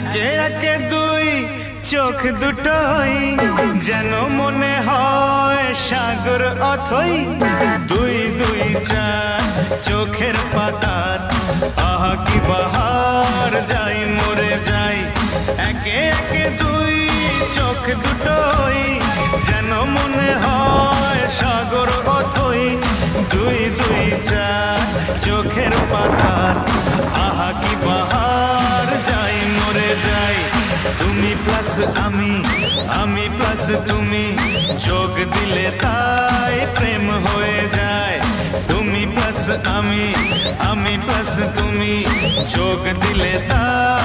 একে একে দুই চোখ দুটোই যেন মনে হয় সাগর অথই। দুই দুই চার চোখের পাতার আহা কি বাহার, যাই মরে যাই। একে একে দুই চোখ দুটোই যেন মনে হয় সাগর অথই। দুই দুই চার চোখের পাতার আহা কি বাহার, যাই মরে যাই। তুমি প্লাস আমি, আমি প্লাস তুমি, যোগ দিলে তাই প্রেম হয়ে যায়। তুমি প্লাস আমি, আমি প্লাস তুমি, যোগ দিলে তাই